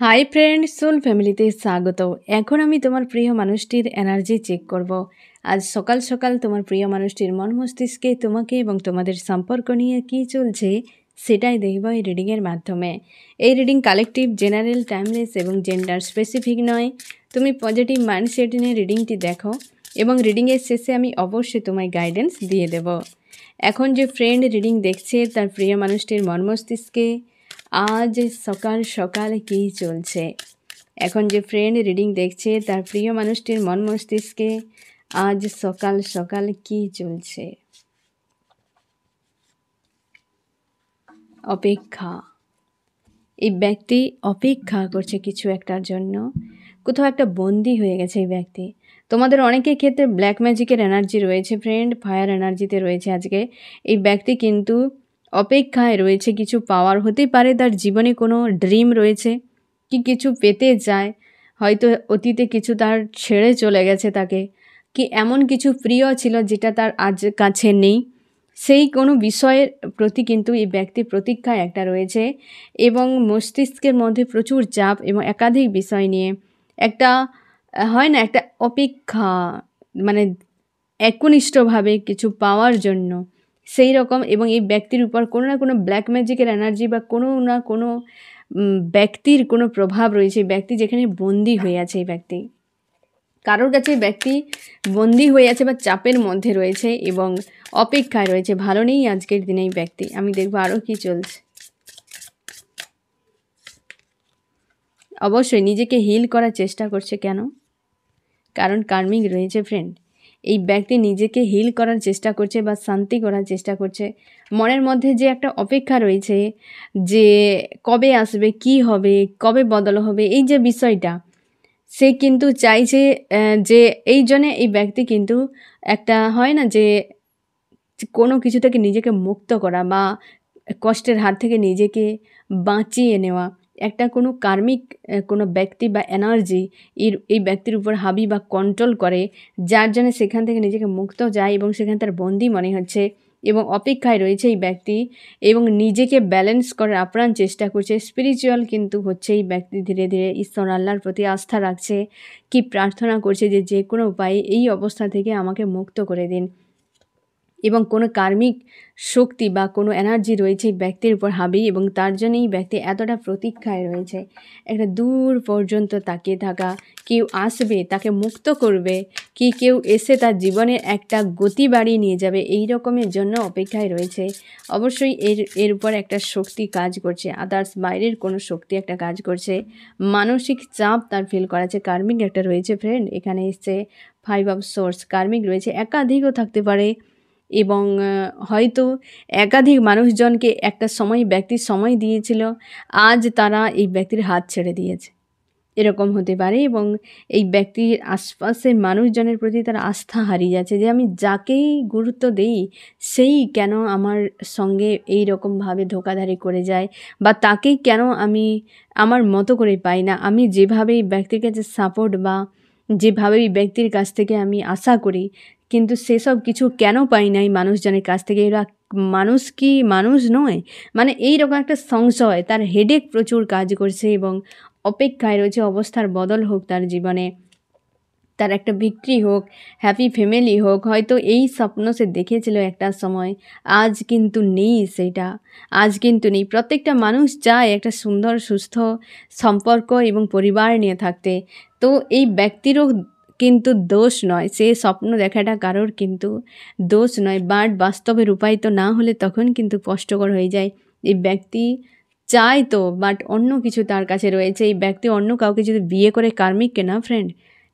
Hi friend, soul ফ্যামিলিতে স্বাগত। এখন আমি তোমার প্রিয় মানুষটির এনার্জি চেক করব। আজ সকাল সকাল তোমার প্রিয় মানুষটির মন মস্তিষ্কে তোমাকে এবং তোমাদের সম্পর্ক নিয়ে কী চলছে সেটাই দেখব এই রিডিংয়ের মাধ্যমে। এই রিডিং কালেকটিভ, জেনারেল, টাইমলেস এবং জেন্ডার স্পেসিফিক নয়। তুমি পজিটিভ মাইন্ডসেট নিয়ে রিডিংটি দেখো এবং রিডিংয়ের শেষে আমি অবশ্যই তোমায় গাইডেন্স দিয়ে দেব। এখন যে ফ্রেন্ড রিডিং দেখছে তার প্রিয় মানুষটির মন মস্তিষ্কে আজ সকাল সকাল কী চলছে। এখন যে ফ্রেন্ড রিডিং দেখছে তার প্রিয় মানুষটির মন মস্তিষ্কে আজ সকাল সকাল কী চলছে। অপেক্ষা। এই ব্যক্তি অপেক্ষা করছে কিছু একটার জন্য। কোথাও একটা বন্দি হয়ে গেছে এই ব্যক্তি। তোমাদের অনেকের ক্ষেত্রে ব্ল্যাক ম্যাজিকের এনার্জি রয়েছে ফ্রেন্ড, ফায়ার এনার্জিতে রয়েছে আজকে। এই ব্যক্তি কিন্তু অপেক্ষায় রয়েছে কিছু পাওয়ার। হতেই পারে তার জীবনে কোনো ড্রিম রয়েছে, কি কিছু পেতে চায়, হয়তো অতীতে কিছু তার ছেড়ে চলে গেছে তাকে, কি এমন কিছু প্রিয় ছিল যেটা তার আজ কাছে নেই, সেই কোনো বিষয়ের প্রতি কিন্তু এই ব্যক্তির প্রতীক্ষায় একটা রয়েছে এবং মস্তিষ্কের মধ্যে প্রচুর চাপ এবং একাধিক বিষয় নিয়ে একটা হয় না, একটা অপেক্ষা, মানে একনিষ্ঠভাবে কিছু পাওয়ার জন্য সেই রকম। এবং এই ব্যক্তির উপর কোনো না কোনো ব্ল্যাক ম্যাজিকের এনার্জি বা কোনো না কোনো ব্যক্তির কোনো প্রভাব রয়েছে। ব্যক্তি যেখানে বন্দি হয়ে আছে, এই ব্যক্তি কারোর কাছে ব্যক্তি বন্দি হয়ে আছে বা চাপের মধ্যে রয়েছে এবং অপেক্ষায় রয়েছে। ভালো নেই আজকের দিনে এই ব্যক্তি। আমি দেখবো আরও কি চলছে। অবশ্যই নিজেকে হিল করার চেষ্টা করছে। কেন? কারণ কার্মিক রয়েছে ফ্রেন্ড। এই ব্যক্তি নিজেকে হিল করার চেষ্টা করছে বা শান্তি করার চেষ্টা করছে। মনের মধ্যে যে একটা অপেক্ষা রয়েছে যে কবে আসবে, কি হবে, কবে বদল হবে, এই যে বিষয়টা, সে কিন্তু চাইছে যে এই জন্যে এই ব্যক্তি কিন্তু একটা হয় না যে কোনো কিছু থেকে নিজেকে মুক্ত করা বা কষ্টের হাত থেকে নিজেকে বাঁচিয়ে নেওয়া। একটা কোনো কার্মিক কোনো ব্যক্তি বা এনার্জি এই ব্যক্তির উপর হাবি বা কন্ট্রোল করে, যার জন্য সেখান থেকে নিজেকে মুক্ত যায় এবং সেখানে তার বন্দি মনে হচ্ছে এবং অপেক্ষায় রয়েছে এই ব্যক্তি এবং নিজেকে ব্যালেন্স করার আপ্রাণ চেষ্টা করছে। স্পিরিচুয়াল কিন্তু হচ্ছে এই ব্যক্তি। ধীরে ধীরে ঈশ্বর আল্লাহর প্রতি আস্থা রাখছে, কি প্রার্থনা করছে যে যে কোনো উপায়ে এই অবস্থা থেকে আমাকে মুক্ত করে দিন। এবং কোনো কার্মিক শক্তি বা কোনো এনার্জি রয়েছে এই ব্যক্তির উপর হাবি এবং তার জন্যই ব্যক্তি এতটা প্রতীক্ষায় রয়েছে। একটা দূর পর্যন্ত তাকিয়ে থাকা, কেউ আসবে তাকে মুক্ত করবে, কি কেউ এসে তার জীবনের একটা গতি বাড়িয়ে নিয়ে যাবে, এই রকমের জন্য অপেক্ষায় রয়েছে। অবশ্যই এর উপর একটা শক্তি কাজ করছে, আদার্স বাইরের কোনো শক্তি একটা কাজ করছে। মানসিক চাপ তার ফিল করাচ্ছে। কার্মিক একটা রয়েছে ফ্রেন্ড, এখানে এসছে 5 অফ সোর্স। কার্মিক রয়েছে, একাধিকও থাকতে পারে এবং হয়তো একাধিক মানুষজনকে একটা সময় ব্যক্তির সময় দিয়েছিল, আজ তারা এই ব্যক্তির হাত ছেড়ে দিয়েছে, এরকম হতে পারে। এবং এই ব্যক্তির আশপাশের মানুষজনের প্রতি তার আস্থা হারিয়ে যাচ্ছে, যে আমি যাকেই গুরুত্ব দেই সেই কেন আমার সঙ্গে এই রকমভাবে ধোঁকাধারি করে যায়, বা তাকেই কেন আমি আমার মতো করে পাই না। আমি যেভাবে এই ব্যক্তির কাছে সাপোর্ট বা যেভাবে এই ব্যক্তির কাছ থেকে আমি আশা করি, কিন্তু সেসব কিছু কেন পাই না এই মানুষজনের কাছ থেকে। এরা মানুষ কি মানুষ নয়? মানে এইরকম একটা সংশয়, তার হেডেক প্রচুর কাজ করছে এবং অপেক্ষায় রয়েছে অবস্থার বদল হোক তার জীবনে, তার একটা বিক্রি হোক, হ্যাপি ফ্যামিলি হোক। হয়তো এই স্বপ্ন সে দেখেছিল একটা সময়, আজ কিন্তু নেই সেটা, আজ কিন্তু নেই। প্রত্যেকটা মানুষ চায় একটা সুন্দর সুস্থ সম্পর্ক এবং পরিবার নিয়ে থাকতে। তো এই ব্যক্তিরও কিন্তু দোষ নয়, সে স্বপ্ন দেখাটা কারোর কিন্তু দোষ নয়, বাট বাস্তবে রূপায়িত না হলে তখন কিন্তু কষ্টকর হয়ে যায়। এই ব্যক্তি চায় তো, বাট অন্য কিছু তার কাছে রয়েছে। এই ব্যক্তি অন্য কাউকে যদি বিয়ে করে, কার্মিককে না ফ্রেন্ড,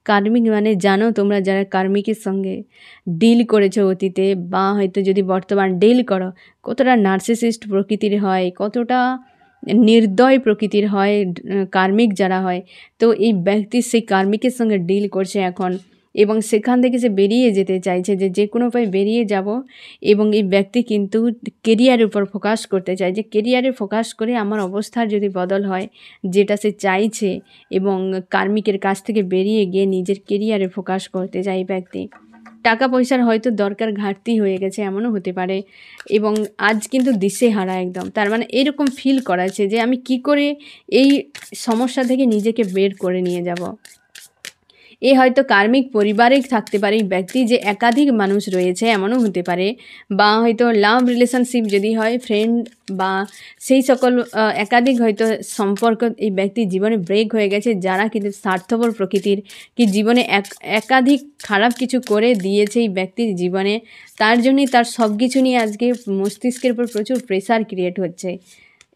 কার্মিক মানে জানো তোমরা যারা কার্মিকের সঙ্গে ডিল করেছো অতীতে, বা হয়তো যদি বর্তমান ডিল করো, কতটা নার্সিসিস্ট প্রকৃতির হয়, কতটা নির্দয় প্রকৃতির হয় কার্মিক যারা হয়। তো এই ব্যক্তি সেই কার্মিকের সঙ্গে ডিল করছে এখন এবং সেখান থেকে সে বেরিয়ে যেতে চাইছে, যে কোনো উপায়ে বেরিয়ে যাব। এবং এই ব্যক্তি কিন্তু কেরিয়ারের উপর ফোকাস করতে চায়, যে কেরিয়ারে ফোকাস করে আমার অবস্থার যদি বদল হয়, যেটা সে চাইছে, এবং কার্মিকের কাছ থেকে বেরিয়ে গিয়ে নিজের কেরিয়ারে ফোকাস করতে চায় এই ব্যক্তি। টাকা পয়সার হয়তো দরকার ঘাটতি হয়ে গেছে, এমনও হতে পারে। এবং আজ কিন্তু দিশেহারা একদম, তার মানে এরকম ফিল করাচ্ছে যে আমি কি করে এই সমস্যা থেকে নিজেকে বের করে নিয়ে যাব। এ হয়তো কার্মিক পরিবারে থাকতে পারে এই ব্যক্তি, যে একাধিক মানুষ রয়েছে এমনও হতে পারে, বা হয়তো লাভ রিলেশনশিপ যদি হয়, ফ্রেন্ড বা সেই সকল একাধিক হয়তো সম্পর্ক এই ব্যক্তির জীবনে ব্রেক হয়ে গেছে, যারা কিন্তু স্বার্থপর প্রকৃতির, কি জীবনে একাধিক খারাপ কিছু করে দিয়েছে এই ব্যক্তির জীবনে। তার জন্যই তার সব কিছু নিয়ে আজকে মস্তিষ্কের উপর প্রচুর প্রেশার ক্রিয়েট হচ্ছে,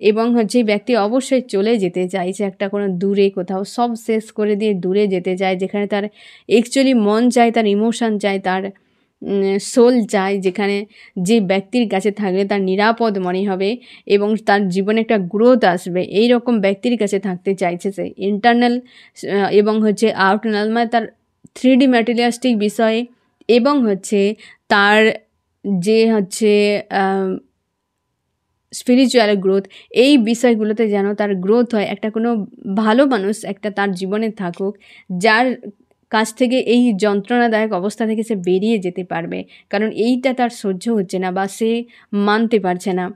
এবং এই ব্যক্তি অবশ্যই চলে যেতে চাইছে একটা কোনো দূরে কোথাও, সব শেষ করে দিয়ে দূরে যেতে চায়, যেখানে তার অ্যাকচুয়ালি মন চায়, তার ইমোশন চায়, তার সোল চায়, যেখানে যে ব্যক্তির কাছে থাকলে তার নিরাপদ মনে হবে এবং তার জীবনে একটা গ্রোথ আসবে, এই রকম ব্যক্তির কাছে থাকতে চাইছে সে। ইন্টারনাল এবং আউটারনাল, মানে তার 3D ম্যাটেরিয়ালিস্টিক বিষয়ে, এবং তার যে স্পিরিচুয়াল গ্রোথ, এই বিষয়গুলোতে যেন তার গ্রোথ হয়। একটা কোনো ভালো মানুষ একটা তার জীবনে থাকুক, যার কাছ থেকে এই যন্ত্রণাদায়ক অবস্থা থেকে সে বেরিয়ে যেতে পারবে, কারণ এইটা তার সহ্য হচ্ছে না বা সে মানতে পারছে না।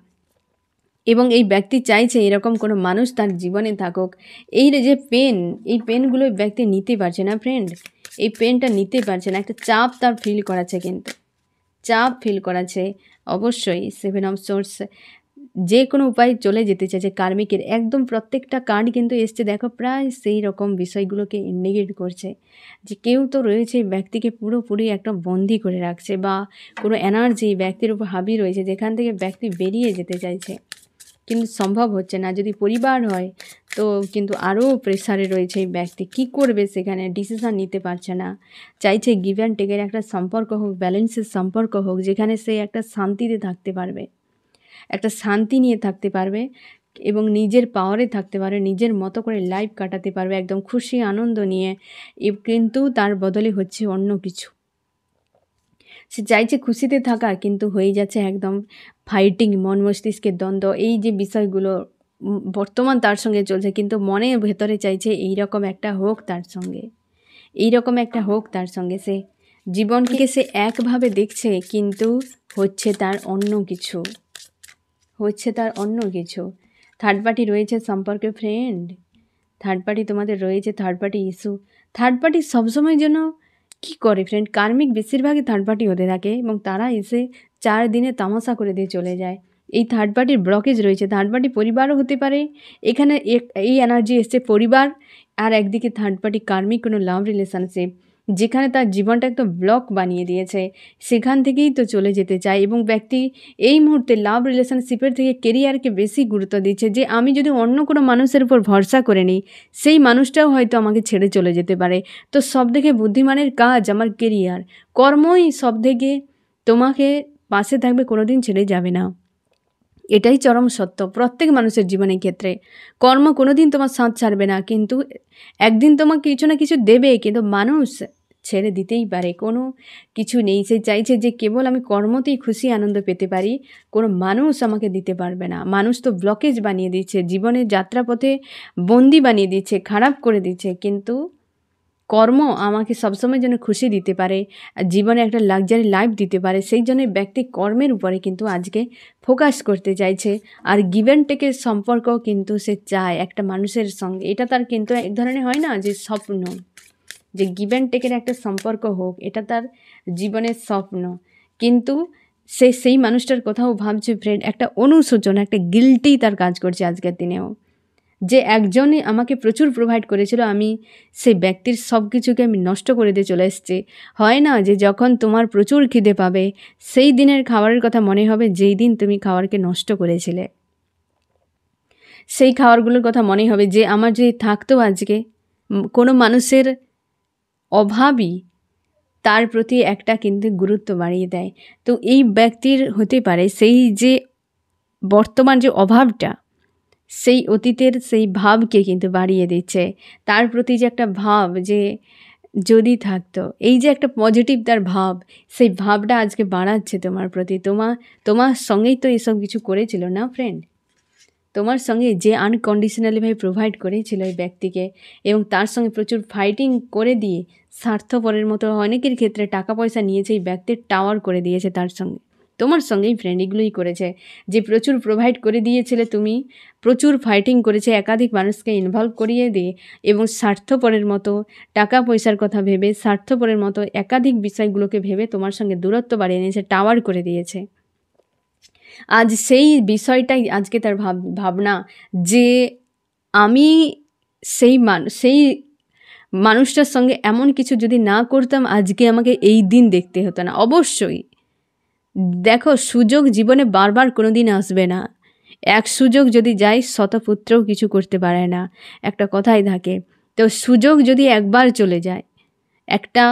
এবং এই ব্যক্তি চাইছে এরকম কোনো মানুষ তার জীবনে থাকুক। এই যে পেন, এই পেনগুলো ব্যক্তি নিতে পারছে না ফ্রেন্ড, এই পেনটা নিতে পারছে না, একটা চাপ তার ফিল করাচ্ছে, কিন্তু চাপ ফিল করাচ্ছে অবশ্যই। 7 অফ সোর্স যে কোনো উপায়ে চলে যেতে চাইছে কার্মিকের, একদম প্রত্যেকটা কার্ড কিন্তু এসছে দেখো প্রায় সেই রকম বিষয়গুলোকে ইন্ডিকেট করছে, যে কেউ তো রয়েছে ব্যক্তিকে পুরোপুরি একটা বন্দি করে রাখছে, বা কোনো এনার্জি ব্যক্তির উপর হাবি রয়েছে, যেখান থেকে ব্যক্তি বেরিয়ে যেতে চাইছে, কিন্তু সম্ভব হচ্ছে না। যদি পরিবার হয় তো কিন্তু আরও প্রেসারে রয়েছে এই ব্যক্তি, কী করবে সেখানে ডিসিশান নিতে পারছে না, চাইছে গিভ অ্যান্ড টেকের একটা সম্পর্ক হোক, ব্যালেন্সের সম্পর্ক হোক, যেখানে সে একটা শান্তিতে থাকতে পারবে, একটা শান্তি নিয়ে থাকতে পারবে এবং নিজের পাওয়ারে থাকতে পারবে, নিজের মতো করে লাইফ কাটাতে পারবে একদম খুশি আনন্দ নিয়ে। কিন্তু তার বদলে হচ্ছে অন্য কিছু, সে চাইছে খুশিতে থাকা, কিন্তু হয়ে যাচ্ছে একদম ফাইটিং, মন মস্তিষ্কের দ্বন্দ্ব, এই যে বিষয়গুলো বর্তমান তার সঙ্গে চলছে, কিন্তু মনে ভেতরে চাইছে এইরকম একটা হোক তার সঙ্গে, এইরকম একটা হোক তার সঙ্গে। সে জীবনকে সে একভাবে দেখছে, কিন্তু হচ্ছে তার অন্য কিছু, হচ্ছে তার অন্য কিছু। থার্ড পার্টি রয়েছে সম্পর্কে ফ্রেন্ড, থার্ড পার্টি তোমাদের রয়েছে, third party issue. Third party সবসময় যেন কী করে ফ্রেন্ড, কার্মিক বেশিরভাগই থার্ড পার্টি হতে থাকে এবং তারা এসে 4 দিনে তামাশা করে দিয়ে চলে যায়। এই থার্ড পার্টির ব্লকেজ রয়েছে, থার্ড পার্টি পরিবারও হতে পারে, এখানে এই এনার্জি এসছে পরিবার, আর একদিকে থার্ড পার্টি কার্মিক কোনো লাভ রিলেশনশিপ, যেখানে তার জীবনটা একদম ব্লক বানিয়ে দিয়েছে, সেখান থেকেই তো চলে যেতে চায়। এবং ব্যক্তি এই মুহূর্তে লাভ রিলেশনশিপের থেকে কেরিয়ারকে বেশি গুরুত্ব দিচ্ছে, যে আমি যদি অন্য কোনো মানুষের উপর ভরসা করে নিই, সেই মানুষটাও হয়তো আমাকে ছেড়ে চলে যেতে পারে। তো সব থেকে বুদ্ধিমানের কাজ আমার কেরিয়ার, কর্মই সব থেকে তোমাকে পাশে থাকবে, কোনো দিন ছেড়ে যাবে না। এটাই চরম সত্য প্রত্যেক মানুষের জীবনের ক্ষেত্রে। কর্ম কোনো দিন তোমার সাথ ছাড়বে না, কিন্তু একদিন তোমাকে কিছু না কিছু দেবে, কিন্তু মানুষ ছেড়ে দিতেই পারে, কোনো কিছু নেই। সে চাইছে যে কেবল আমি কর্মতেই খুশি আনন্দ পেতে পারি, কোনো মানুষ আমাকে দিতে পারবে না। মানুষ তো ব্লকেজ বানিয়ে দিচ্ছে, জীবনের যাত্রাপথে বন্দি বানিয়ে দিচ্ছে, খারাপ করে দিচ্ছে, কিন্তু কর্ম আমাকে সবসময় যেন খুশি দিতে পারে, জীবনে একটা লাক্সারি লাইফ দিতে পারে, সেই জন্য ব্যক্তি কর্মের উপরে কিন্তু আজকে ফোকাস করতে চাইছে। আর গিভ অ্যান্ড টেকের সম্পর্ক কিন্তু সে চায় একটা মানুষের সঙ্গে, এটা তার কিন্তু এক ধরনের হয় না যে স্বপ্ন, যে গিভ অ্যান্ড টেকের একটা সম্পর্ক হোক, এটা তার জীবনের স্বপ্ন। কিন্তু সে সেই মানুষটার কথাও ভাবছে ফ্রেন্ড, একটা অনুশোচনা, একটা গিল্টি তার কাজ করছে আজকের দিনেও, যে একজনই আমাকে প্রচুর প্রোভাইড করেছিল, আমি সেই ব্যক্তির সব কিছুকে আমি নষ্ট করে দিয়ে চলে এসেছি। হয় না যে যখন তোমার প্রচুর খিদে পাবে, সেই দিনের খাবারের কথা মনে হবে যেই দিন তুমি খাবারকে নষ্ট করেছিলে, সেই খাবারগুলোর কথা মনে হবে যে আমার যদি থাকতো আজকে। কোনো মানুষের অভাবই তার প্রতি একটা কিন্তু গুরুত্ব বাড়িয়ে দেয়। তো এই ব্যক্তির হতে পারে সেই যে বর্তমান যে অভাবটা, সেই অতীতের সেই ভাবকে কিন্তু বাড়িয়ে দিচ্ছে, তার প্রতি যে একটা ভাব যে যদি থাকতো, এই যে একটা পজিটিভ তার ভাব, সেই ভাবটা আজকে বাড়াচ্ছে তোমার প্রতি। তোমার সঙ্গেই তো এসব কিছু করেছিল না ফ্রেন্ড। তোমার সঙ্গে যে আনকন্ডিশনালিভাবে প্রোভাইড করেছিল এই ব্যক্তিকে এবং তার সঙ্গে প্রচুর ফাইটিং করে দিয়ে স্বার্থপরের মতো অনেকের ক্ষেত্রে টাকা পয়সা নিয়েছে এই ব্যক্তির টাওয়ার করে দিয়েছে তার সঙ্গে, তোমার সঙ্গেই ফ্রেন্ড এগুলোই করেছে। যে প্রচুর প্রোভাইড করে দিয়েছিলে তুমি, প্রচুর ফাইটিং করেছে একাধিক মানুষকে ইনভলভ করিয়ে দিয়ে এবং স্বার্থপরের মতো টাকা পয়সার কথা ভেবে স্বার্থপরের মতো একাধিক বিষয়গুলোকে ভেবে তোমার সঙ্গে দূরত্ব বাড়িয়ে নিয়েছে, টাওয়ার করে দিয়েছে। আজ সেই বিষয়টাই আজকে তার ভাবনা যে আমি সেই মানুষটার সঙ্গে এমন কিছু যদি না করতাম আজকে আমাকে এই দিন দেখতে হতো না। অবশ্যই দেখো, সুযোগ জীবনে বারবার কোনো দিন আসবে না। এক সুযোগ যদি যায় শতপুত্রও কিছু করতে পারে না, একটা কথাই থাকে। তো সুযোগ যদি একবার চলে যায়, একটা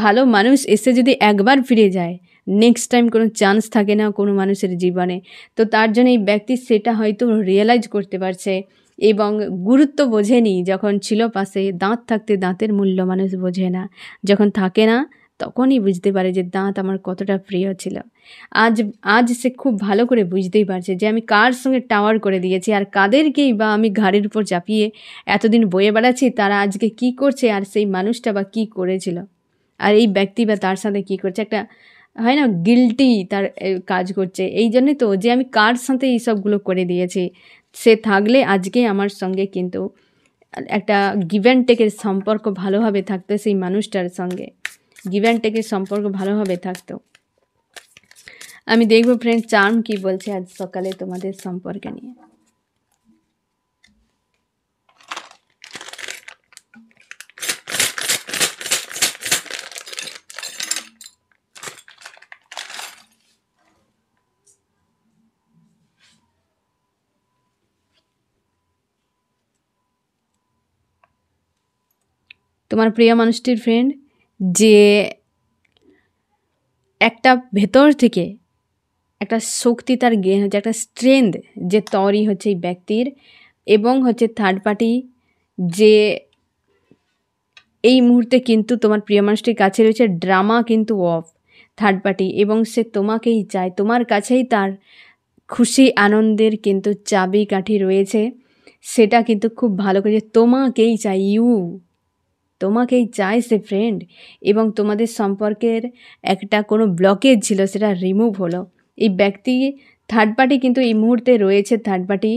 ভালো মানুষ এসে যদি একবার ফিরে যায়, নেক্সট টাইম কোনো চান্স থাকে না কোনো মানুষের জীবনে। তো তার জন্য এই ব্যক্তি সেটা হয়তো রিয়েলাইজ করতে পারছে এবং গুরুত্ব বোঝেনি। যখন ছিল পাশে, দাঁত থাকতে দাঁতের মূল্য মানুষ বোঝে না, যখন থাকে না তখনই বুঝতে পারে যে দাঁত আমার কতটা প্রিয় ছিল। আজ সে খুব ভালো করে বুঝতেই পারছে যে আমি কার সঙ্গে টাওয়ার করে দিয়েছি আর কাদেরকেই বা আমি ঘাড়ের উপর চাপিয়ে এতদিন বয়ে বেড়াচ্ছি, তারা আজকে কি করছে আর সেই মানুষটা বা কী করেছিল আর এই ব্যক্তি বা তার সাথে কী করছে। একটা হয় না, গিল্টি তার কাজ করছে। এই জন্যে তো যে আমি কার সাথে এইসবগুলো করে দিয়েছি, সে থাকলে আজকে আমার সঙ্গে কিন্তু একটা গিভ অ্যান্ড টেকের সম্পর্ক ভালোভাবে থাকতো, সেই মানুষটার সঙ্গে গিভ অ্যান্ড টেকের সম্পর্ক ভালোভাবে থাকতো। আমি দেখবো ফ্রেন্ড চার্ম কি বলছে আজ সকালে তোমাদের সম্পর্কে নিয়ে। তোমার প্রিয় মানুষটির ফ্রেন্ড যে একটা ভেতর থেকে একটা শক্তি তার গেন হচ্ছে, একটা স্ট্রেংথ যে তৈরি হচ্ছে এই ব্যক্তির, এবং হচ্ছে থার্ড পার্টি যে এই মুহূর্তে কিন্তু তোমার প্রিয় মানুষটির কাছে রয়েছে ড্রামা কিন্তু অফ থার্ড পার্টি, এবং সে তোমাকেই চায়, তোমার কাছেই তার খুশি আনন্দের কিন্তু চাবিকাঠি রয়েছে। সেটা কিন্তু খুব ভালো করে তোমাকেই চাই, তোমাকেই চায় সে ফ্রেন্ড। এবং তোমাদের সম্পর্কের একটা কোনো ব্লকেজ ছিল সেটা রিমুভ হলো। এই ব্যক্তি থার্ড পার্টি কিন্তু এই মুহূর্তে রয়েছে, third party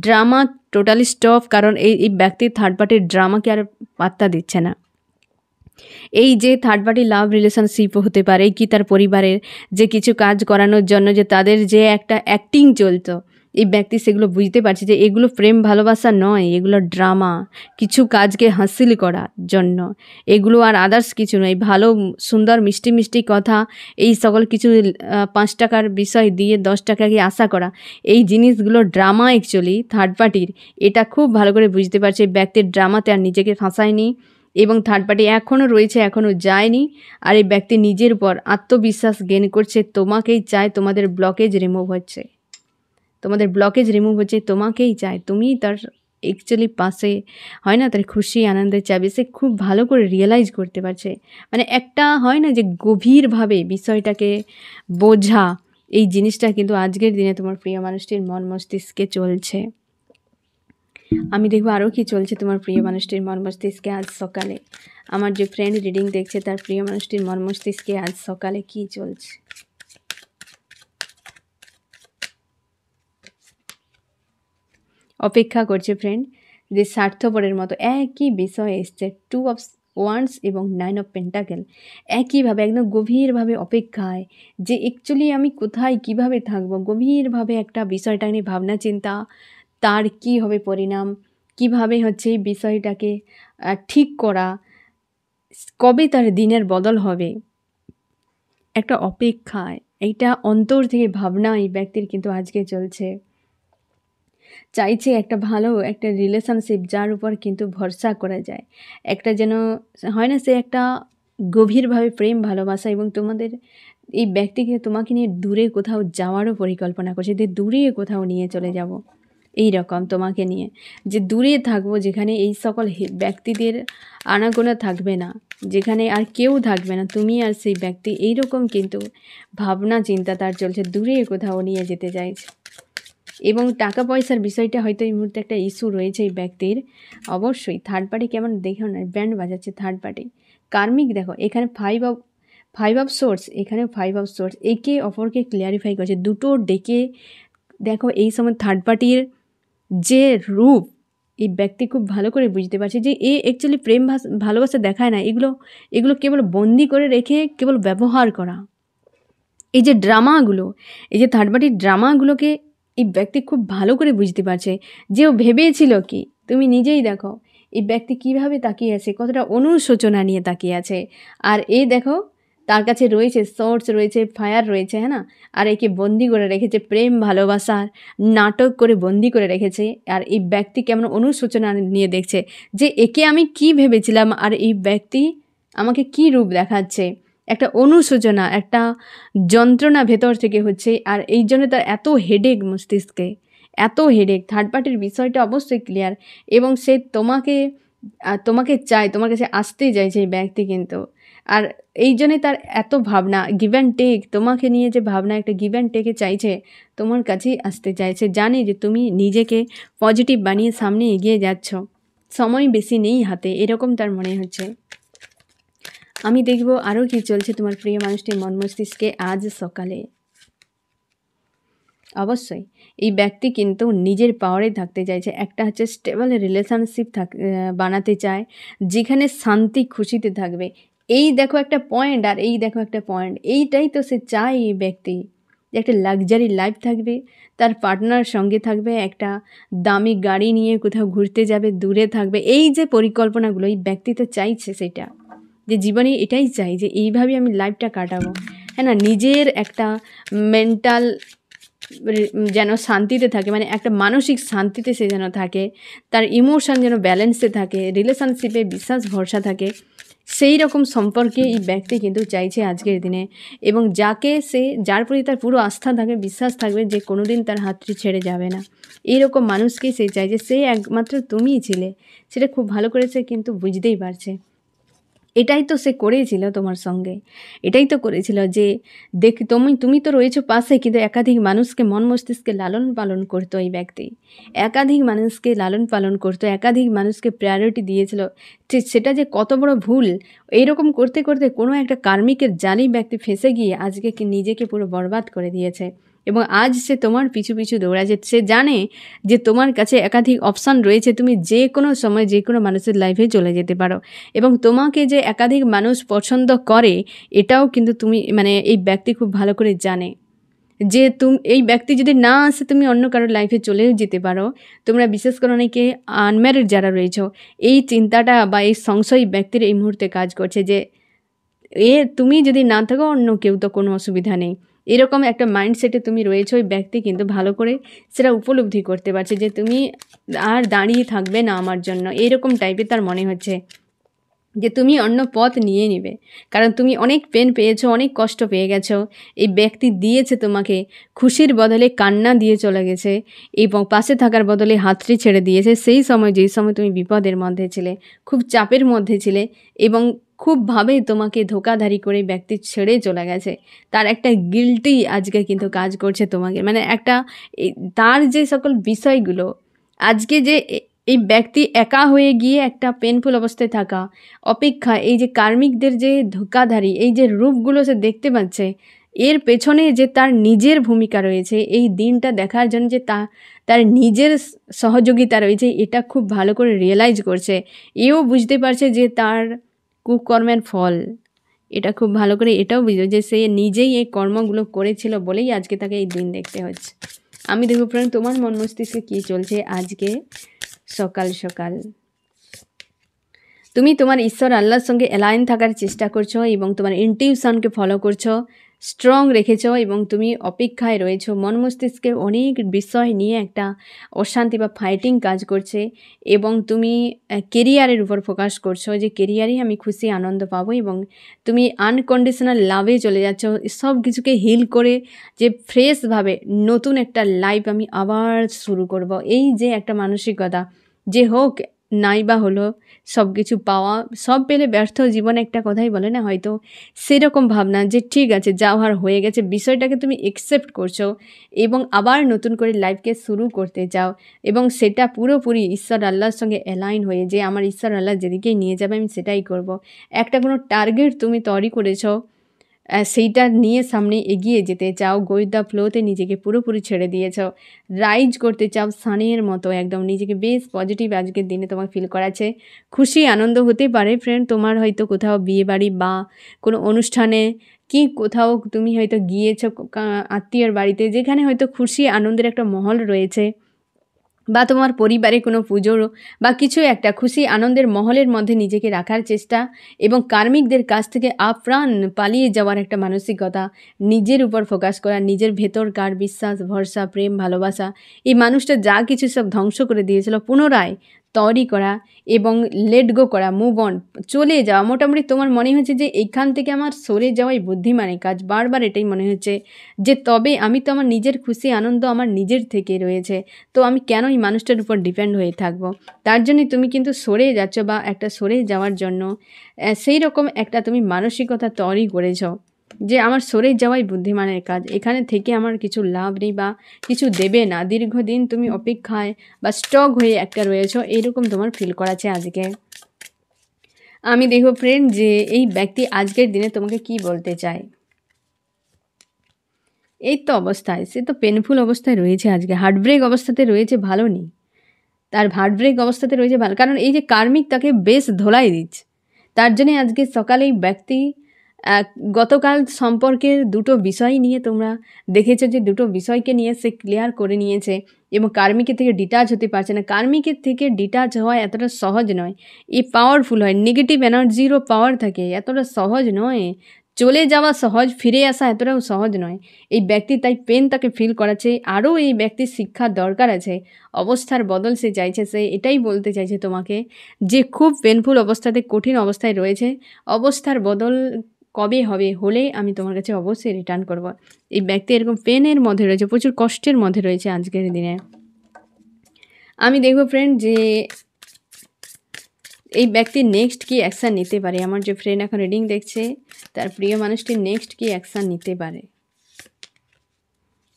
drama totally stop, কারণ এই ব্যক্তি থার্ড পার্টির ড্রামাকে আর পাত্তা দিচ্ছে না। এই যে থার্ড পার্টি লাভ রিলেশনশিপ হতে পারে কি তার পরিবারের যে কিছু কাজ করানোর জন্য যে তাদের যে একটা অ্যাক্টিং চলতো, এই ব্যক্তি সেগুলো বুঝতে পারছে যে এগুলো প্রেম ভালোবাসা নয়, এগুলো ড্রামা, কিছু কাজকে হাসিল করার জন্য, এগুলো আর আদার্স কিছু নয়। ভালো সুন্দর মিষ্টি মিষ্টি কথা, এই সকল কিছু 5 টাকার বিষয় দিয়ে 10 টাকাকে আশা করা, এই জিনিসগুলো ড্রামা অ্যাকচুয়ালি থার্ড পার্টির। এটা খুব ভালো করে বুঝতে পারছে ব্যক্তির ড্রামাতে আর নিজেকে ফাঁসায়নি, এবং থার্ড পার্টি এখনও রয়েছে, এখনও যায়নি। আর এই ব্যক্তি নিজের উপর আত্মবিশ্বাস গেইন করছে, তোমাকেই চায়, তোমাদের ব্লকেজ রিমুভ হচ্ছে, তোমাকেই চায়, তুমিই তার অ্যাকচুয়ালি পাশে, হয় না, তার খুশি আনন্দের চাবি। সে খুব ভালো করে রিয়েলাইজ করতে পারছে, মানে একটা হয় না যে গভীরভাবে বিষয়টাকে বোঝা, এই জিনিসটা কিন্তু আজকের দিনে তোমার প্রিয় মানুষটির মন মস্তিষ্কে চলছে। আমি দেখবো আরও কি চলছে তোমার প্রিয় মানুষটির মন মস্তিষ্কে আজ সকালে। আমার যে ফ্রেন্ড রিডিং দেখছে তার প্রিয় মানুষটির মন মস্তিষ্কে আজ সকালে কি চলছে। অপেক্ষা করছে ফ্রেন্ড, যে স্বার্থপরের মতো একই বিষয় এসছে, 2 অফ ওয়ান্স এবং 9 অফ পেন্টাকেল, একইভাবে একদম গভীরভাবে অপেক্ষায় যে অ্যাকচুয়ালি আমি কোথায় কিভাবে থাকবো, গভীরভাবে একটা বিষয়টা নিয়ে ভাবনা চিন্তা, তার কি হবে পরিণাম, কিভাবে হচ্ছে এই বিষয়টাকে ঠিক করা, কবে তার দিনের বদল হবে, একটা অপেক্ষায়, এইটা অন্তর থেকে ভাবনা এই ব্যক্তির কিন্তু আজকে চলছে। চাইছে একটা ভালো একটা রিলেশনশিপ যার উপর কিন্তু ভরসা করা যায়, একটা যেন হয় না, সে একটা গভীরভাবে প্রেম ভালোবাসা, এবং তোমাদের এই ব্যক্তিকে তোমাকে নিয়ে দূরে কোথাও যাওয়ারও পরিকল্পনা করছে, যে দূরে কোথাও নিয়ে চলে যাব, এই রকম তোমাকে নিয়ে যে দূরে থাকবো, যেখানে এই সকল ব্যক্তিদের আনাগোনা থাকবে না, যেখানে আর কেউ থাকবে না, তুমি আর সেই ব্যক্তি, এইরকম কিন্তু ভাবনা চিন্তা তার চলছে, দূরে কোথাও নিয়ে যেতে চাইছে। এবং টাকা পয়সার বিষয়টা হয়তো এই মুহূর্তে একটা ইস্যু রয়েছে এই ব্যক্তির। অবশ্যই থার্ড পার্টি কেমন দেখো না, ব্যান্ড বাজাচ্ছে থার্ড পার্টি। কার্মিক দেখো এখানে ফাইভ অফ সোর্স, এখানেও ফাইভ অফ সোর্স, একে অপরকে ক্লিয়ারিফাই করছে দুটো ডেকে। দেখো এই সময় থার্ড পার্টির যে রূপ এই ব্যক্তি খুব ভালো করে বুঝতে পারছে যে এ অ্যাকচুয়ালি প্রেম ভালোবাসা দেখায় না, এগুলো কেবল বন্দি করে রেখে কেবল ব্যবহার করা। এই যে ড্রামাগুলো, এই যে থার্ড পার্টির ড্রামাগুলোকে এই ব্যক্তি খুব ভালো করে বুঝতে পারছে যে ও ভেবেছিল কি। তুমি নিজেই দেখো এই ব্যক্তি কিভাবে তাকিয়ে আছে, কতটা অনুশোচনা নিয়ে তাকিয়ে আছে। আর এই দেখো তার কাছে রয়েছে সোর্স, রয়েছে ফায়ার রয়েছে, হ্যাঁ না। আর একে বন্দি করে রেখেছে, প্রেম ভালোবাসার নাটক করে বন্দি করে রেখেছে। আর এই ব্যক্তি কেমন অনুশোচনা নিয়ে দেখছে যে একে আমি কি ভেবেছিলাম, আর এই ব্যক্তি আমাকে কি রূপ দেখাচ্ছে। একটা অনুশোচনা, একটা যন্ত্রণা ভেতর থেকে হচ্ছে। আর এই জন্য তার এত হেডেক মস্তিষ্কে, এত হেডেক। থার্ড পার্টির বিষয়টা অবশ্যই ক্লিয়ার, এবং সে তোমাকে চায়, তোমার কাছে আসতেই চাইছে এই ব্যক্তি কিন্তু। আর এই জন্যে তার এত ভাবনা, গিভ অ্যান্ড টেক, তোমাকে নিয়ে যে ভাবনা, একটা গিভ অ্যান্ড টেকে চাইছে, তোমার কাছেই আসতে চাইছে। জানি যে তুমি নিজেকে পজিটিভ বানিয়ে সামনে এগিয়ে যাচ্ছ, সময় বেশি নেই হাতে, এরকম তার মনে হচ্ছে। আমি দেখব আরও কি চলছে তোমার প্রিয় মানুষটির মন মস্তিষ্কে আজ সকালে। অবশ্যই এই ব্যক্তি কিন্তু নিজের পাওয়ারে থাকতে চাইছে। একটা হচ্ছে স্টেবল রিলেশনশিপ বানাতে চায়, যেখানে শান্তি খুশিতে থাকবে। এই দেখো একটা পয়েন্ট, আর এই দেখো একটা পয়েন্ট, এইটাই তো সে চায় এই ব্যক্তি, যে একটা লাক্সারি লাইফ থাকবে, তার পার্টনার সঙ্গে থাকবে, একটা দামি গাড়ি নিয়ে কোথাও ঘুরতে যাবে, দূরে থাকবে। এই যে পরিকল্পনাগুলো এই ব্যক্তি তো চাইছে সেটা, যে জীবনে এটাই চাই যে এইভাবেই আমি লাইফটা কাটাবো, হ্যাঁ না। নিজের একটা মেন্টাল যেন শান্তিতে থাকে, মানে একটা মানসিক শান্তিতে সে যেন থাকে, তার ইমোশন যেন ব্যালেন্সে থাকে, রিলেশনশিপে বিশ্বাস ভরসা থাকে, সেই রকম সম্পর্কে এই ব্যক্তি কিন্তু চাইছে আজকের দিনে। এবং যার প্রতি তার পুরো আস্থা থাকবে, বিশ্বাস থাকবে যে কোনো দিন তার হাতটি ছেড়ে যাবে না, এইরকম মানুষকেই সে চাইছে। সে একমাত্র তুমিই ছিলে, সেটা খুব ভালো করেছে কিন্তু বুঝতেই পারছে। এটাই তো সে করেছিল তোমার সঙ্গে, এটাই তো করেছিল যে তুমি তো রয়েছো পাশে, কিন্তু একাধিক মানুষকে মন মস্তিষ্কে লালন পালন করতো এই ব্যক্তি, একাধিক মানুষকে লালন পালন করতো, একাধিক মানুষকে প্রায়োরিটি দিয়েছিল। সেটা যে কত বড় ভুল। এইরকম করতে করতে কোনো একটা কার্মিকের জালি ব্যক্তি ফেঁসে গিয়ে আজকে নিজেকে পুরো বরবাদ করে দিয়েছে। এবং আজ সে তোমার পিছু পিছু দৌড়াচ্ছে। সে জানে যে তোমার কাছে একাধিক অপশান রয়েছে, তুমি যে কোনো সময় যে কোনো মানুষের লাইফে চলে যেতে পারো। এবং তোমাকে যে একাধিক মানুষ পছন্দ করে এটাও কিন্তু এই ব্যক্তি খুব ভালো করে জানে যে এই ব্যক্তি যদি না আসে তুমি অন্য কারোর লাইফে চলেও যেতে পারো। তোমরা বিশেষ করে অনেকে আনম্যারিড যারা রয়েছ, এই চিন্তাটা বা এই সংশয় ব্যক্তির এই মুহূর্তে কাজ করছে যে তুমি যদি না থাকো অন্য কেউ তো কোনো অসুবিধা নেই। এরকম একটা মাইন্ডসেটে তুমি রয়েছো। ওই ব্যক্তি কিন্তু ভালো করে সেটা উপলব্ধি করতে পারছে যে তুমি আর দাঁড়িয়ে থাকবে না আমার জন্য, এরকম টাইপের তার মনে হচ্ছে যে তুমি অন্য পথ নিয়ে নিবে। কারণ তুমি অনেক পেন পেয়েছো, অনেক কষ্ট পেয়ে গেছো। এই ব্যক্তি দিয়েছে তোমাকে খুশির বদলে কান্না দিয়ে চলে গেছে, এবং পাশে থাকার বদলে হাতটি ছেড়ে দিয়েছে সেই সময়, যেই সময় তুমি বিপদের মধ্যে ছিলে, খুব চাপের মধ্যে ছিলে, এবং খুবভাবে তোমাকে ধোকাধারি করে ব্যক্তি ছেড়ে চলে গেছে। তার একটা গিল্টি আজকে কিন্তু কাজ করছে তোমাকে, তার যে সকল বিষয়গুলো আজকে যে এই ব্যক্তি একা হয়ে গিয়ে একটা পেনফুল অবস্থায় থাকা অপেক্ষা, এই যে কার্মিকদের যে ধোঁকাধারী এই যে রূপগুলো সে দেখতে পাচ্ছে, এর পেছনে যে তার নিজের ভূমিকা রয়েছে, এই দিনটা দেখার জন্য যে তার নিজের সহযোগিতা রয়েছে, এটা খুব ভালো করে রিয়েলাইজ করছে। এও বুঝতে পারছে যে তার কুকর্মের ফল, এটা খুব ভালো করে এটাও বুঝবে যে সে নিজেই এই কর্মগুলো করেছিল বলেই আজকে তাকে এই দিন দেখতে হচ্ছে। আমি দেখব ফ্রেন্ড তোমার মন মস্তিষ্কে কী চলছে আজকে সকাল সকাল। তুমি তোমার ঈশ্বর আল্লাহর সঙ্গে অ্যালাইন থাকার চেষ্টা করছো এবং তোমার ইনটিউশনকে ফলো করছো, স্ট্রং রেখেছো, এবং তুমি অপেক্ষায় রয়েছো। মন মস্তিষ্কে অনেক বিষয় নিয়ে একটা অশান্তি বা ফাইটিং কাজ করছে, এবং তুমি কেরিয়ারের উপর ফোকাস করছো যে কেরিয়ারেই আমি খুশি আনন্দ পাবো, এবং তুমি আনকন্ডিশনাল লাভে চলে যাচ্ছ। সব কিছুকে হিল করে যে ফ্রেশভাবে নতুন একটা লাইফ আমি আবার শুরু করব, এই যে একটা মানসিকতা, যে হোক নাই বা হলো সব কিছু পাওয়া, সব পেলে ব্যর্থ জীবন একটা কথাই বলে না, হয়তো সেরকম ভাবনা যে ঠিক আছে যা হওয়ার হয়ে গেছে, বিষয়টাকে তুমি একসেপ্ট করছো এবং আবার নতুন করে লাইফকে শুরু করতে চাও এবং সেটা পুরোপুরি ঈশ্বর আল্লাহর সঙ্গে অ্যালাইন হয়ে যে আমার ঈশ্বর আল্লাহ যেদিকেই নিয়ে যাবে আমি সেটাই করব। একটা কোনো টার্গেট তুমি তৈরি করেছো, সেইটা নিয়ে সামনে এগিয়ে যেতে চাও, গো উইথ দ্য ফ্লোতে নিজেকে পুরোপুরি ছেড়ে দিয়েছ, রাইজ করতে চাও সানের মতো একদম নিজেকে বেশ পজিটিভ আজকের দিনে তোমার ফিল করাচ্ছে। খুশি আনন্দ হতে পারে ফ্রেন্ড, তোমার হয়তো কোথাও বিয়েবাড়ি বা কোনো অনুষ্ঠানে কি কোথাও তুমি হয়তো গিয়েছো আত্মীয়র বাড়িতে, যেখানে হয়তো খুশি আনন্দের একটা মহল রয়েছে, বা তোমার পরিবারে কোনো পুজোর বা কিছু একটা খুশি আনন্দের মহলের মধ্যে নিজেকে রাখার চেষ্টা এবং কার্মিকদের কাছ থেকে আপ্রাণ পালিয়ে যাওয়ার একটা মানসিকতা, নিজের উপর ফোকাস করা, নিজের ভেতরকার বিশ্বাস ভরসা প্রেম ভালোবাসা, এই মানুষটা যা কিছু সব ধ্বংস করে দিয়েছিল পুনরায় তৈরি করা এবং লেট গো করা, মুভ অন, চলে যাওয়া। মোটামুটি তোমার মনে হচ্ছে যে এইখান থেকে আমার সরে যাওয়াই বুদ্ধিমানের কাজ, বারবার এটাই মনে হচ্ছে যে তবে আমি তো আমার নিজের খুশি আনন্দ আমার নিজের থেকে রয়েছে, তো আমি কেন এই মানুষটার উপর ডিপেন্ড হয়ে থাকবো। তার জন্যই তুমি কিন্তু সরে যাচ্ছ বা একটা সরে যাওয়ার জন্য সেই রকম একটা তুমি মানসিকতা তৈরি করেছ যে আমার সরে যাওয়াই বুদ্ধিমানের কাজ, এখানে থেকে আমার কিছু লাভ নেই বা কিছু দেবে না। দীর্ঘদিন তুমি অপেক্ষায় বা স্টক হয়ে একটা রয়েছ, এইরকম তোমার ফিল করাচ্ছে আজকে। আমি দেখো ফ্রেন্ড যে এই ব্যক্তি আজকের দিনে তোমাকে কি বলতে চায়। এই তো অবস্থায় সে তো পেনফুল অবস্থায় রয়েছে, আজকে হার্টব্রেক অবস্থাতে রয়েছে, ভালো নেই। তার হার্টব্রেক অবস্থাতে রয়েছে ভালো, কারণ এই যে কার্মিক তাকে বেশ ধোলাই দিচ্ছে। তার জন্যে আজকে সকালে এই ব্যক্তি গতকাল সম্পর্কের দুটো বিষয় নিয়ে তোমরা দেখেছো যে দুটো বিষয়কে নিয়ে সে ক্লিয়ার করে নিয়েছে এবং কার্মিকের থেকে ডিটাচ হতে পারছে না। কার্মিকের থেকে ডিটাচ হওয়া এতটা সহজ নয়, এই পাওয়ারফুল হয়, নেগেটিভ এনার্জিরও পাওয়ার থাকে, এতটা সহজ নয়। চলে যাওয়া সহজ, ফিরে আসা এতটাও সহজ নয়। এই ব্যক্তি তাই পেন তাকে ফিল করাচ্ছে, আরও এই ব্যক্তির শিক্ষার দরকার আছে, অবস্থার বদল সে চাইছে। সে এটাই বলতে চাইছে তোমাকে যে খুব পেনফুল অবস্থাতে কঠিন অবস্থায় রয়েছে, অবস্থার বদল কবে হবে, হলে আমি তোমার কাছে অবশ্যই রিটার্ন করব। এই ব্যক্তি এরকম পেনের মধ্যে রয়েছে, প্রচুর কষ্টের মধ্যে রয়েছে আজকের দিনে। আমি দেখব ফ্রেন্ড যে এই ব্যক্তি নেক্সট কি অ্যাকশান নিতে পারে। আমার যে ফ্রেন্ড এখন রিডিং দেখছে তার প্রিয় মানুষটি নেক্সট কি অ্যাকশান নিতে পারে।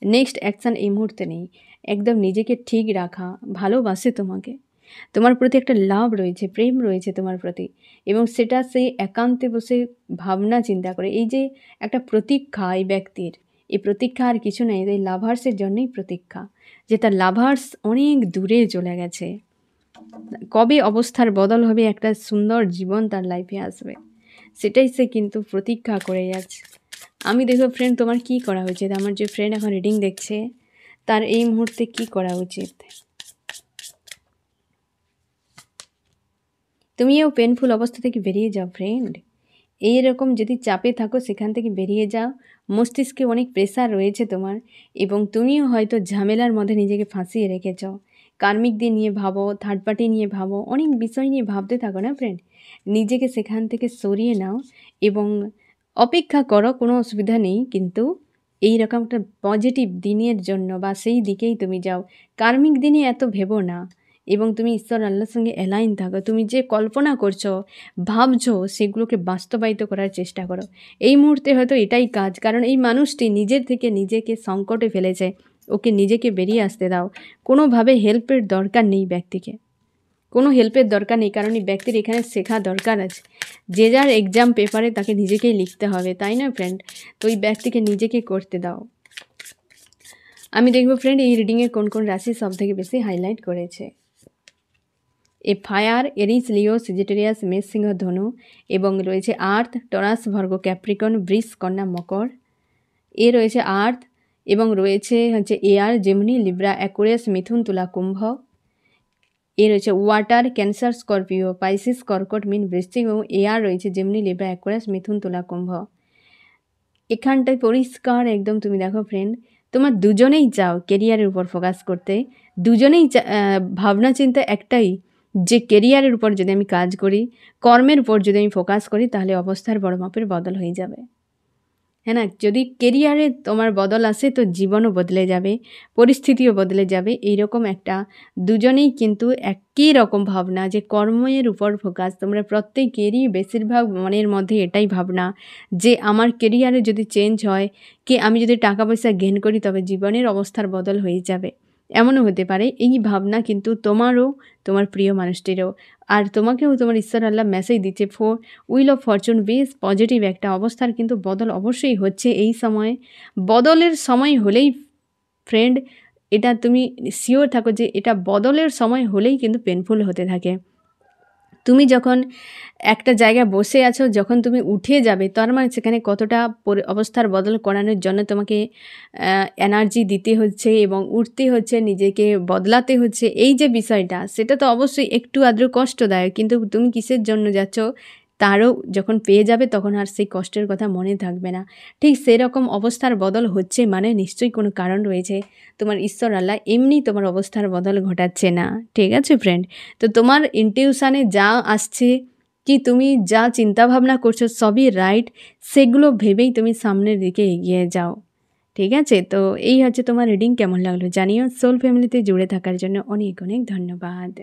নেক্সট অ্যাকশান এই মুহূর্তে নেই, একদম নিজেকে ঠিক রাখা, ভালোবাসে তোমাকে, তোমার প্রতি একটা লাভ রয়েছে, প্রেম রয়েছে তোমার প্রতি, এবং সেটা সেই একান্তে বসে ভাবনা চিন্তা করে। এই যে একটা প্রতীক্ষা এই ব্যক্তির, এই প্রতীক্ষা আর কিছু নেই, এই লাভার্সের জন্যই প্রতীক্ষা, যে তার লাভার্স অনেক দূরে চলে গেছে, কবে অবস্থার বদল হবে, একটা সুন্দর জীবন তার লাইফে আসবে, সেটাই সে কিন্তু প্রতীক্ষা করে যাচ্ছে। আমি দেখো ফ্রেন্ড তোমার কি করা উচিত। আমার যে ফ্রেন্ড এখন রিডিং দেখছে তার এই মুহূর্তে কি করা উচিত। তুমিও পেনফুল অবস্থা থেকে বেরিয়ে যাও ফ্রেন্ড, এইরকম যদি চাপে থাকো সেখান থেকে বেরিয়ে যাও। মস্তিষ্কে অনেক প্রেশার রয়েছে তোমার এবং তুমিও হয়তো ঝামেলার মধ্যে নিজেকে ফাঁসিয়ে রেখেছ। কার্মিকদের নিয়ে ভাবো, থার্ড পার্টি নিয়ে ভাবো, অনেক বিষয় নিয়ে ভাবতে থাকো না ফ্রেন্ড, নিজেকে সেখান থেকে সরিয়ে নাও এবং অপেক্ষা করো, কোনো অসুবিধা নেই, কিন্তু এই রকম একটা পজিটিভ দিনের জন্য বা সেই দিকেই তুমি যাও। কার্মিক দিনে এত ভেবো না এবং তুমি ঈশ্বর আল্লাহর সঙ্গে অ্যালাইন থাকো। তুমি যে কল্পনা করছো ভাবছো সেগুলোকে বাস্তবায়িত করার চেষ্টা করো। এই মুহূর্তে হয়তো এটাই কাজ, কারণ এই মানুষটি নিজের থেকে নিজেকে সংকটে ফেলেছে, ওকে নিজেকে বেরিয়ে আসতে দাও। কোনোভাবে হেল্পের দরকার নেই ব্যক্তিকে, কোনো হেল্পের দরকার নেই, কারণ এই ব্যক্তির এখানে শেখা দরকার আছে। যে যার এক্সাম পেপারে তাকে নিজেকেই লিখতে হবে, তাই না ফ্রেন্ড? তো এই ব্যক্তিকে নিজেকে করতে দাও। আমি দেখব ফ্রেন্ড এই রিডিংয়ে কোন কোন রাশি সব থেকে বেশি হাইলাইট করেছে। এ ফায়ার, এরিস, লিও, সেজিটেরিয়াস, মেষ, সিংহ, ধনু, এবং রয়েছে আর্থ, টরাস, ভার্গ, ক্যাপ্রিকন, বৃষ, কন্যা, মকর। এ রয়েছে আর্থ এবং রয়েছে হচ্ছে এয়ার, জেমিনি, লিব্রা, অ্যাকুয়ারিয়াস, মিথুন, তুলা, কুম্ভ। এ রয়েছে ওয়াটার, ক্যান্সার, স্করপিও, পাইসিস, কর্কট, মীন, বৃশ্চিক, এবং এয়ার রয়েছে জেমিনি, লিব্রা, অ্যাকুয়ারিয়াস, মিথুন, তুলা, কুম্ভ। এখানটায় পরিষ্কার একদম তুমি দেখো ফ্রেন্ড, তোমার দুজনেই চাও কেরিয়ারের উপর ফোকাস করতে, দুজনেই ভাবনা চিন্তা একটাই, যে কেরিয়ারের উপর যদি আমি কাজ করি, কর্মের উপর যদি আমি ফোকাস করি, তাহলে অবস্থার বড় মাপের বদল হয়ে যাবে। হ্যাঁ না? যদি কেরিয়ারে তোমার বদল আসে তো জীবনও বদলে যাবে, পরিস্থিতিও বদলে যাবে। এইরকম একটা দুজনেই কিন্তু একই রকম ভাবনা যে কর্মের উপর ফোকাস। তোমরা প্রত্যেকেরই বেশিরভাগ মনের মধ্যে এটাই ভাবনা যে আমার কেরিয়ারে যদি চেঞ্জ হয়, কি আমি যদি টাকা পয়সা গেইন করি তবে জীবনের অবস্থার বদল হয়ে যাবে। এমনও হতে পারে এই ভাবনা কিন্তু তোমারও, তোমার প্রিয় মানুষটিরও। আর তোমাকেও তোমার ঈশ্বর আল্লাহ মেসেজ দিচ্ছে হুইল অফ ফরচুন বেশ পজিটিভ একটা অবস্থার কিন্তু বদল অবশ্যই হচ্ছে এই সময়ে। বদলের সময় হলেই ফ্রেন্ড এটা তুমি শিওর থাকো যে এটা বদলের সময় হলেই কিন্তু পেনফুল হতে থাকে। তুমি যখন একটা জায়গায় বসে আছো, যখন তুমি উঠে যাবে তার মানে সেখানে কতটা অবস্থার বদল করানোর জন্য তোমাকে এনার্জি দিতে হচ্ছে এবং উঠতে হচ্ছে, নিজেকে বদলাতে হচ্ছে। এই যে বিষয়টা সেটা তো অবশ্যই একটু আদ্র কষ্টদায়ক, কিন্তু তুমি কিসের জন্য যাচ্ছ তারও যখন পেয়ে যাবে তখন আর সেই কষ্টের কথা মনে থাকবে না। ঠিক সেরকম অবস্থার বদল হচ্ছে মানে নিশ্চয়ই কোনো কারণ রয়েছে। তোমার ঈশ্বর আল্লাহ এমনি তোমার অবস্থার বদল ঘটাচ্ছে না। ঠিক আছে ফ্রেন্ড? তো তোমার ইনটিউশনে যা আসছে, কি তুমি যা চিন্তাভাবনা করছো সবই রাইট, সেগুলো ভেবেই তুমি সামনের দিকে এগিয়ে যাও। ঠিক আছে? তো এই হচ্ছে তোমার রিডিং। কেমন লাগলো জানিও। সোল ফ্যামিলিতে জুড়ে থাকার জন্য অনেক অনেক ধন্যবাদ।